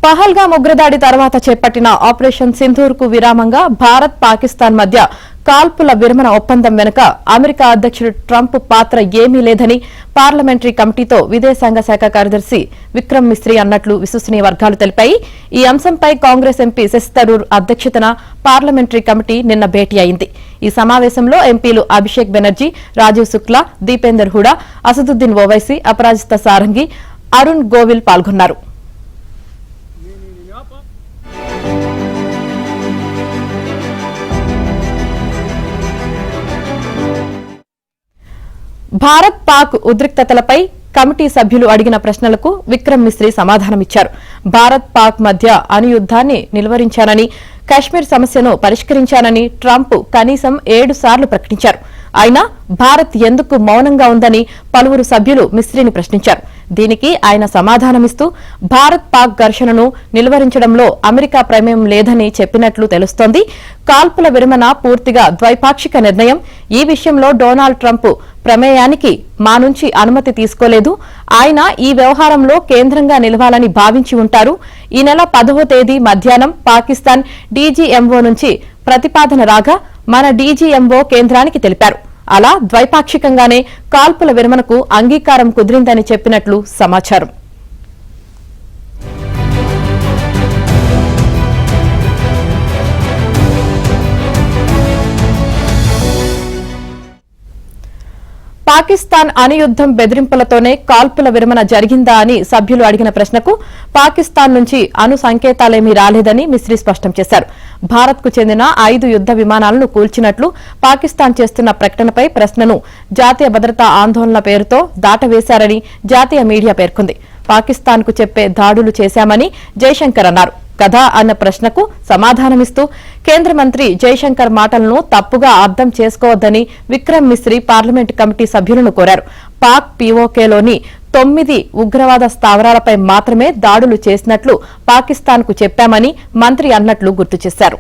పహల్గామ్ ఉగ్రదాడి తర్వాత చేపట్టిన ఆపరేషన్ సింధూర్కు విరామంగా భారత్ పాకిస్తాన్ మధ్య కాల్పుల విరమణ ఒప్పందం వెనుక అమెరికా అధ్యక్షుడు ట్రంప్ పాత్ర ఏమీ లేదని పార్లమెంటరీ కమిటీతో విదేశాంగ శాఖ కార్యదర్శి విక్రమ్ మిస్రీ అన్నట్లు విశ్వసనీయ వర్గాలు తెలిపాయి. ఈ అంశంపై కాంగ్రెస్ ఎంపీ శశి థరూర్ అధ్యక్షతన పార్లమెంటరీ కమిటీ నిన్న భేటీ అయింది. ఈ సమావేశంలో ఎంపీలు అభిషేక్ బెనర్జీ, రాజీవ్ శుక్లా, దీపేందర్ హుడా, అసదుద్దీన్ ఓవైసీ, అపరాజిత సారంగి, అరుణ్ గోవిల్ పాల్గొన్నారు. భారత్ పాక్ ఉద్రిక్తతలపై కమిటీ సభ్యులు అడిగిన ప్రశ్నలకు విక్రమ్ మిస్రీ సమాధానమిచ్చారు. భారత్ పాక్ మధ్య అణుయుద్ధాన్ని నిలువరించానని, కశ్మీర్ సమస్యను పరిష్కరించానని ట్రంప్ కనీసం 7 సార్లు ప్రకటించారు. అయినా భారత్ ఎందుకు మౌనంగా ఉందని పలువురు సభ్యులు మిస్రీని ప్రశ్నించారు. దీనికి ఆయన సమాధానమిస్తూ భారత్ పాక్ ఘర్షణను నిలువరించడంలో అమెరికా ప్రమేయం లేదని చెప్పినట్లు తెలుస్తోంది. కాల్పుల విరమణ పూర్తిగా ద్వైపాక్షిక నిర్ణయం. ఈ విషయంలో డొనాల్డ్ ట్రంప్ ప్రమేయానికి మా నుంచి అనుమతి తీసుకోలేదు. ఆయన ఈ వ్యవహారంలో కేంద్రంగా నిలవాలని భావించి ఉంటారు. ఈ నెల 10వ తేదీ మధ్యాహ్నం పాకిస్తాన్ డీజీఎంఓ నుంచి ప్రతిపాదన రాగా మన డీజీఎంఓ కేంద్రానికి తెలిపారు. అలా ద్వైపాక్షికంగానే కాల్పుల విరమణకు అంగీకారం కుదిరిందని చెప్పినట్లు సమాచారం. పాకిస్తాన్ అణుయుద్దం బెదిరింపులతోనే కాల్పుల విరమణ జరిగిందా అని సభ్యులు అడిగిన ప్రశ్నకు పాకిస్తాన్ నుంచి అణు సంకేతాలేమీ రాలేదని మిస్రీ స్పష్టం చేశారు. భారత్కు చెందిన 5 యుద్ద విమానాలను కూల్చినట్లు పాకిస్తాన్ చేస్తున్న ప్రకటనపై ప్రశ్నను జాతీయ భద్రతా ఆందోళన పేరుతో దాటవేశారని జాతీయ మీడియా పేర్కొంది. పాకిస్తాన్కు చెప్పే దాడులు చేశామని జైశంకర్ అన్నారు. కదా అన్న ప్రశ్నకు సమాధానమిస్తూ కేంద్ర మంత్రి జైశంకర్ మాటలను తప్పుగా అర్థం చేసుకోవద్దని విక్రమ్ మిస్రీ పార్లమెంటు కమిటీ సభ్యులను కోరారు. పాక్ పీఓకేలోని 9 ఉగ్రవాద స్థావరాలపై మాత్రమే దాడులు చేసినట్లు పాకిస్తాన్కు చెప్పామని మంత్రి అన్నట్లు గుర్తు చేశారు.